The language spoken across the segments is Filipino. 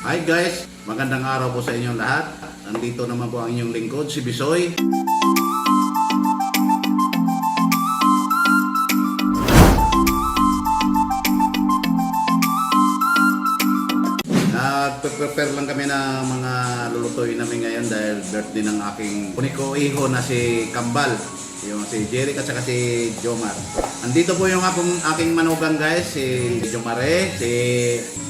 Hi guys, magandang araw po sa inyong lahat. Nandito naman po ang inyong lingkod, si Bisoy. Nag-prepare lang kami ng mga lulutuin namin ngayon dahil birthday ng aking uniko iho na si Kambal. Yung si Jeric at saka si Jomar. Andito po yung aking manugang guys, si Jomare, si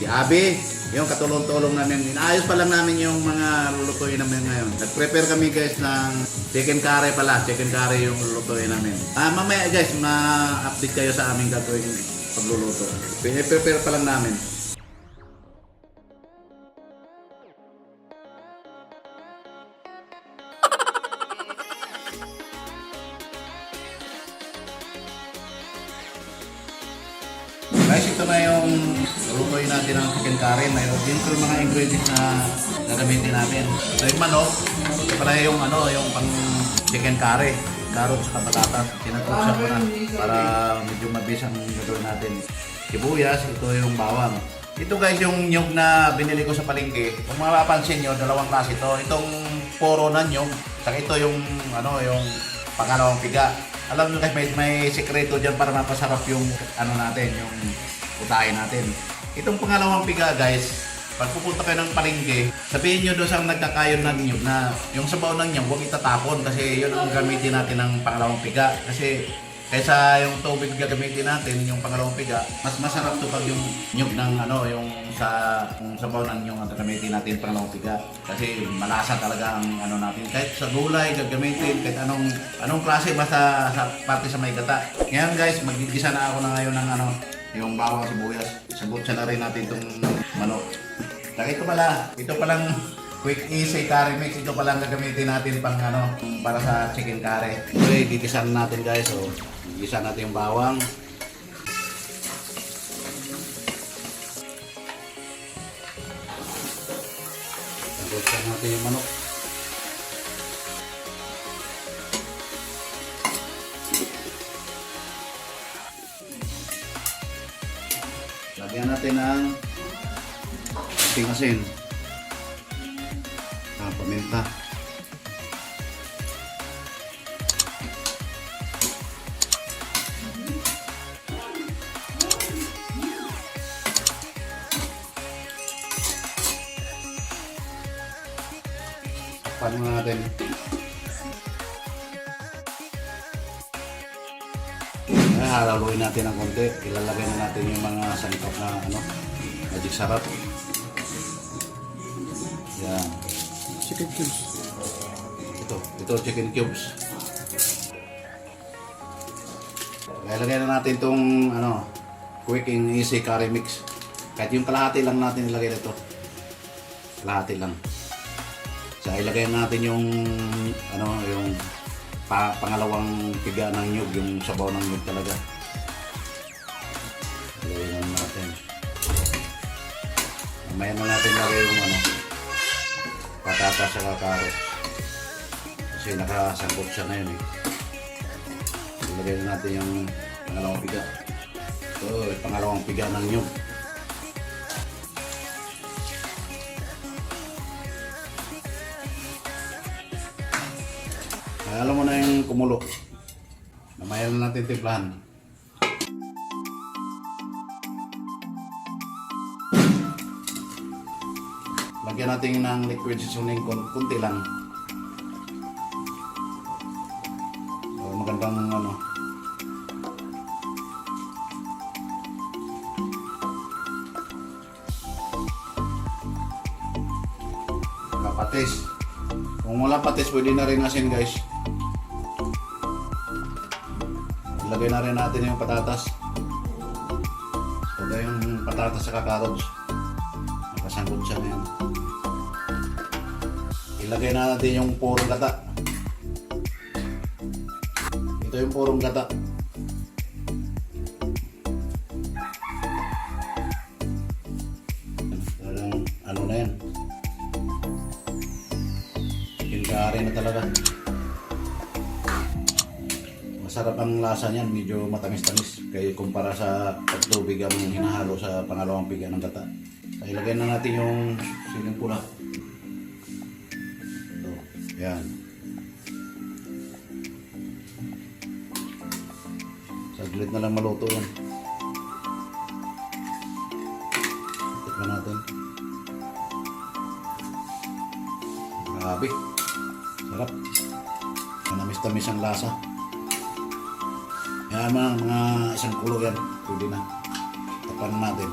Abi. Yung katulong-tulong namin. Inaayos pa lang namin yung mga lulutuin namin ngayon. Nag-prepare kami guys ng chicken curry pala. Chicken curry yung lulutuin namin. Mamaya guys, ma-update kayo sa aming gagawin pagluluto. Pine-prepare pa lang namin. Guys, ito na yung lulutuin natin ng chicken curry. Mayroon din ito yung mga ingredients na gagamitin natin. Ito yung manok. Ito pala yung, yung pang chicken curry. Carrots at patatas. Tinatapos ko na para medyo mabilis ang gagawin natin. Sibuyas, ito yung bawang. Ito guys yung nyug na binili ko sa palengke. Kung mapapansin nyo, dalawang klase ito. Itong puro na nyug. Saka ito yung, yung pangalawang piga. Alam nyo guys, may sekreto dyan para mapasarap yung natin, yung utahin natin. Itong pangalawang piga guys, pag pupunta kayo ng palengke, sabihin nyo doon sa nagkakayon ng nyug na yung sabaw ng nyug, huwag itatapon kasi yun ang gamitin natin ng pangalawang piga. Kasi kaysa yung tubig gagamitin natin, yung pangalawang piga, mas masarap to pag yung nyug ng yung sabaw ng nyug ang gagamitin natin pangalawang piga. Kasi malasa talaga ang natin. Kahit sa gulay gagamitin, kahit anong klase basta sa parte sa may gata. Ngayon guys, magigisa na ako na ngayon ng yung bawang sibuyas. Sagutsa na rin natin itong manok. Saka ito palang quick easy curry mix. Ito palang gagamitin natin pang para sa chicken curry. Okay, gigisan natin guys. So, gigisa natin yung bawang. Sagutsa natin yung manok. Lagyan natin ng ating asin, paminta, pan natin. Halaluin natin ng konti. Ilalagay na natin yung mga sangkap na magic sarap. Yan. Chicken cubes. Ito chicken cubes. Ilalagay na natin itong quick and easy curry mix. Kahit yung kalahati lang natin ilagay nito. Kalahati lang. So ilagay natin yung yung pangalawang piga ng nyug, yung sabaw ng nyug talaga. Ilagay na natin. Mamaya na natin lagay yung patatas sa carrot. Kasi nakasangkot siya na yun eh. Ilagay na natin yung pangalawang piga. Ito, pangalawang piga ng nyug. Alam mo na yung kumulo. Mamaya na natin timplahan. Lagyan natin ng liquid seasoning kunti lang. Magandang patis. Kung wala patis, pwede na rin asin guys. Ilagay na rin natin yung patatas. Ilagay yung patatas sa carrots. Nakasangkot siya na yan. Ilagay na natin yung purong gata. Ito yung purong gata. Na yan. Chicken curry na talaga. Masarap ang lasa niyan, medyo matamis-tamis kaya kumpara sa pagtubig ang hinahalo sa pangalawang piga ng gata. Kaya Ilagay na natin yung siling pula. Ito, yan. Saglit na lang maluto yan. Tikman natin. Grabe. Sarap. Manamis-tamis ang lasa. Yan mga isang kulo yan. Pwede na. Tapan natin.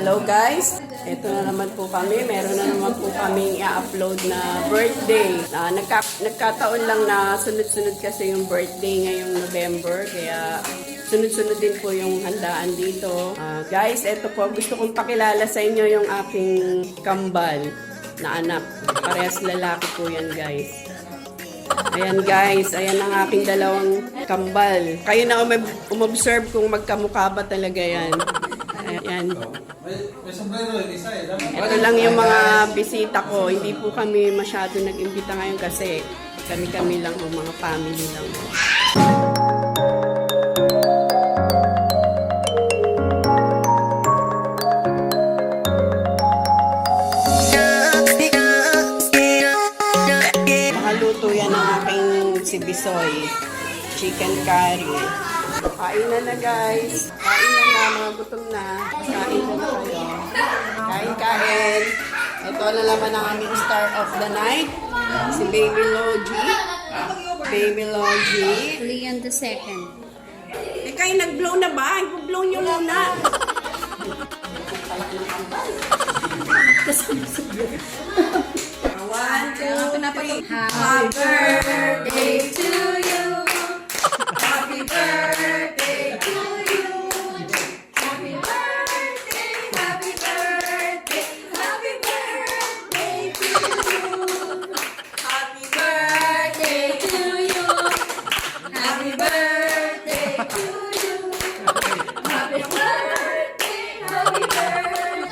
Hello guys! Ito na naman po kami. Meron na naman po kaming i-upload na birthday. Nagkataon lang na sunod-sunod kasi yung birthday ngayong November. Kaya sunod-sunod din po yung handaan dito. Guys, ito po. Gusto kong pakilala sa inyo yung aking kambal na anak. Parehas lalaki po yan guys. Ayan guys, ayan ang aking dalawang kambal. Kayo na umobserve kung magkamukha ba talaga yan. Ayan. Ito lang yung mga bisita ko. Hindi po kami masyado nag-imbita ngayon kasi kami-kami lang o mga family lang. Nakaluto yan ang aking si Bisoy. Chicken curry. Kain na guys. Kain na mga gutom na. Kain na kayo. Kain. Ito na naman ang aming star of the night. Si Baby Logie. Baby Logie. Leon the second. Kayo nag-blow na ba? Nag-blow nyo muna. One, two, three. Happy birthday to you. Happy birthday to you. Happy birthday, happy birthday, happy birthday to you. Happy birthday to you. Happy birthday to you. Happy birthday, happy birthday,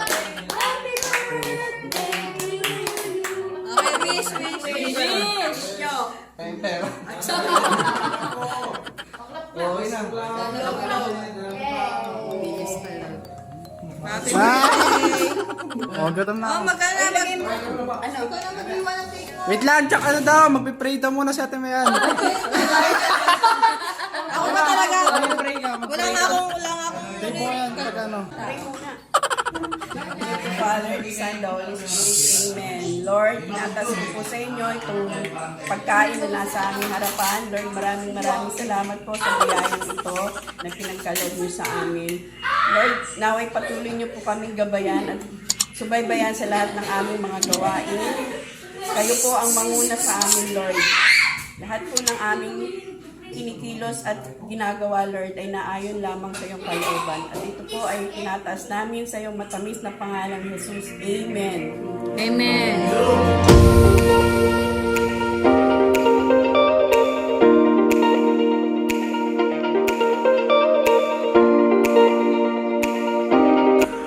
happy birthday to you. Okay, wish. Yo. Oh, gutom na ako. Ano? Wait lang, tsaka ano daw, magpipray daw muna si Ate Mayan. Ako ba talaga? Magpipray ka, magpipray ka. Wala nga akong. Pray mo yan, pag ano. Pray muna. Father, the Son, the Holy Spirit. Amen. Lord, inatas ko po sa inyo itong pagkain na nasa aming harapan. Lord, maraming salamat po sa biyayang ito na pinagkaloob niyo sa amin. Lord, naway patuloy niyo po kaming gabayan at subaybayan sa lahat ng aming mga gawain. Kayo po ang manguna sa amin, Lord. Lahat po ng aming kinikilos at ginagawa, Lord, ay naayon lamang sa iyong kalooban. At ito po ay tinataas namin sa iyong matamis na pangalan, Jesus. Amen. Amen.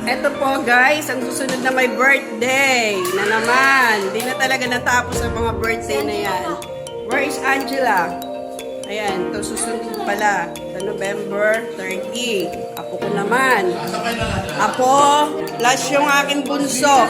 Ito po guys, ang susunod na may birthday na naman. Hindi na talaga natapos ang mga birthday na yan. Where is Angela? Ayan, ito susunod pala. Ito November 30. Apo ko naman. Apo, plus yung aking bunso.